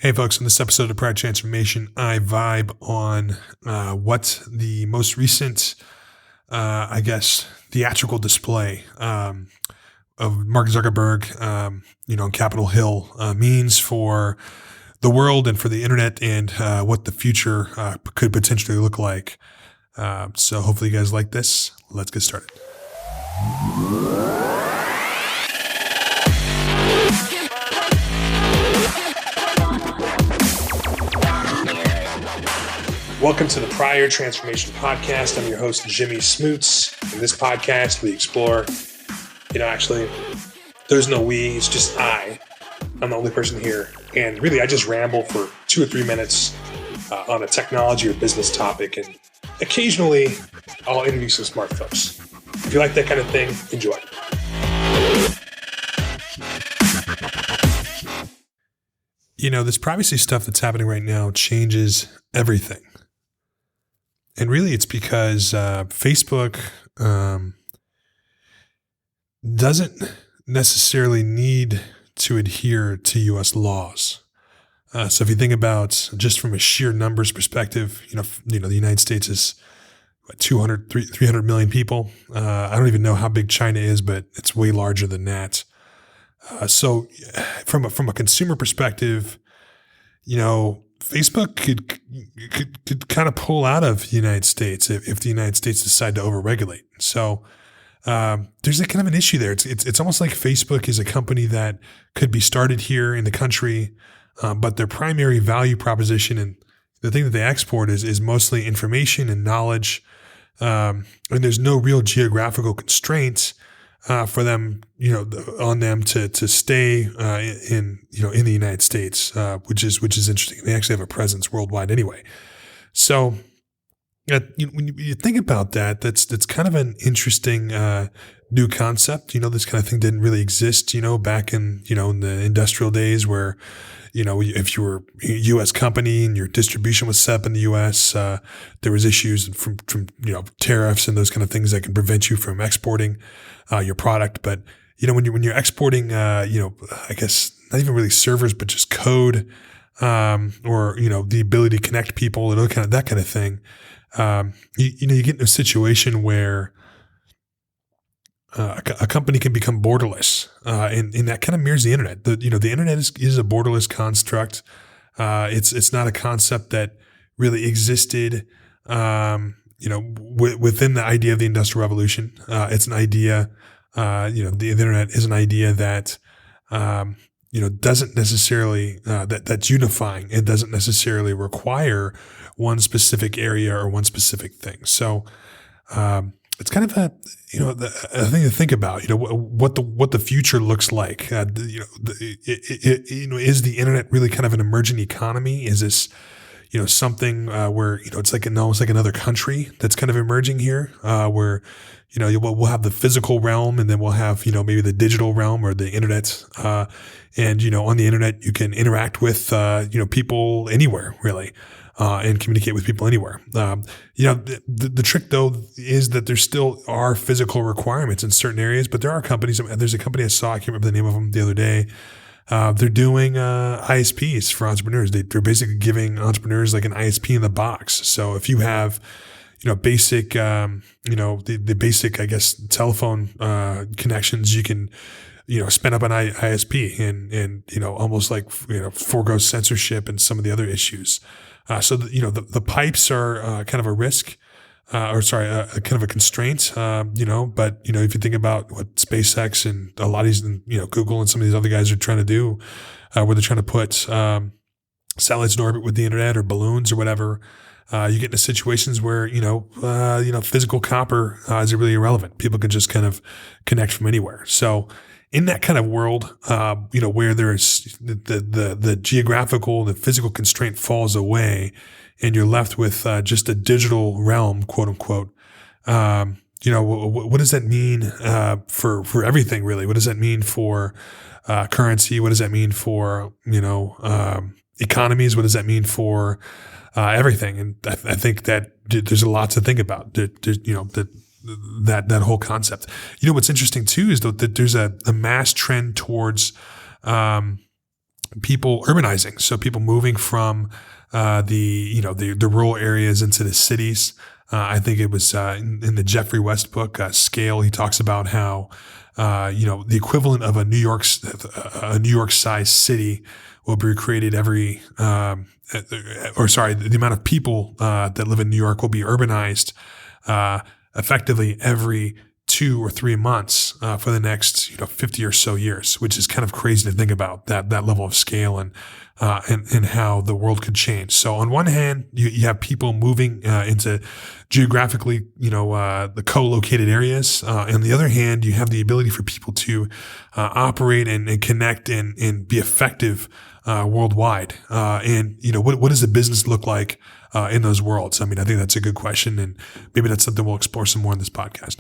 Hey folks, in this episode of Pride Transformation, I vibe on what the most recent, theatrical display of Mark Zuckerberg, on Capitol Hill means for the world and for the internet and what the future could potentially look like. So hopefully you guys like this. Let's get started. Welcome to the Prior Transformation Podcast. I'm your host, Jimmy Smoots. In this podcast, we explore, there's no we, it's just I. I'm the only person here. And really, I just ramble for 2 or 3 minutes on a technology or business topic. And occasionally, I'll interview some smart folks. If you like that kind of thing, enjoy. This privacy stuff that's happening right now changes everything. And really, it's because Facebook doesn't necessarily need to adhere to U.S. laws. So if you think about just from a sheer numbers perspective, the United States is 300 million people. I don't even know how big China is, but it's way larger than that. So from a consumer perspective, Facebook could kind of pull out of the United States if the United States decide to overregulate. So there's a kind of an issue there. It's almost like Facebook is a company that could be started here in the country, but their primary value proposition and the thing that they export is mostly information and knowledge, and there's no real geographical constraints for them, on them to stay in the United States, which is interesting. They actually have a presence worldwide anyway. So when you think about that, that's kind of an interesting new concept. This kind of thing didn't really exist, back in in the industrial days where if you were a U.S. company and your distribution was set up in the U.S., there was issues from tariffs and those kind of things that can prevent you from exporting your product. But when you're exporting, I guess not even really servers, but just code, or the ability to connect people and that kind of thing. You get in a situation where a company can become borderless, and that kind of mirrors the internet. The internet is a borderless construct. It's not a concept that really existed, within the idea of the Industrial Revolution. It's an idea. The internet is an idea that doesn't necessarily that's unifying. It doesn't necessarily require one specific area or one specific thing. So it's kind of a thing to think about. What the future looks like. Is the internet really kind of an emerging economy? Is this something where it's like almost like another country that's kind of emerging here, where we'll have the physical realm and then we'll have maybe the digital realm or the internet, and on the internet you can interact with people anywhere really. And communicate with people anywhere. The trick though is that there still are physical requirements in certain areas, but there are companies. There's a company I saw, I can't remember the name of them the other day. They're doing ISPs for entrepreneurs. They're basically giving entrepreneurs like an ISP in the box. So if you have basic the basic telephone connections, you can spin up an ISP and almost like forego censorship and some of the other issues. So the pipes are kind of a risk, kind of a constraint. But if you think about what SpaceX and a lot of these, Google and some of these other guys are trying to do, where they're trying to put satellites in orbit with the internet or balloons or whatever, you get into situations where physical copper is really irrelevant. People can just kind of connect from anywhere. So in that kind of world, where there's the geographical, the physical constraint falls away, and you're left with just a digital realm, quote unquote. What does that mean for everything really? What does that mean for currency? What does that mean for economies? What does that mean for everything? And I think that there's a lot to think about. That whole concept. What's interesting too is that there's a mass trend towards people urbanizing. So people moving from the rural areas into the cities. I think it was in the Geoffrey West book, Scale. He talks about how the equivalent of a New York sized city will be created the amount of people that live in New York will be urbanized effectively every 2 or 3 months for the next 50 or so years, which is kind of crazy to think about that level of scale and how the world could change. So on one hand, you have people moving into geographically the co-located areas. On the other hand, you have the ability for people to operate and connect and be effective worldwide. What does the business look like in those worlds? I mean, I think that's a good question, and maybe that's something we'll explore some more in this podcast.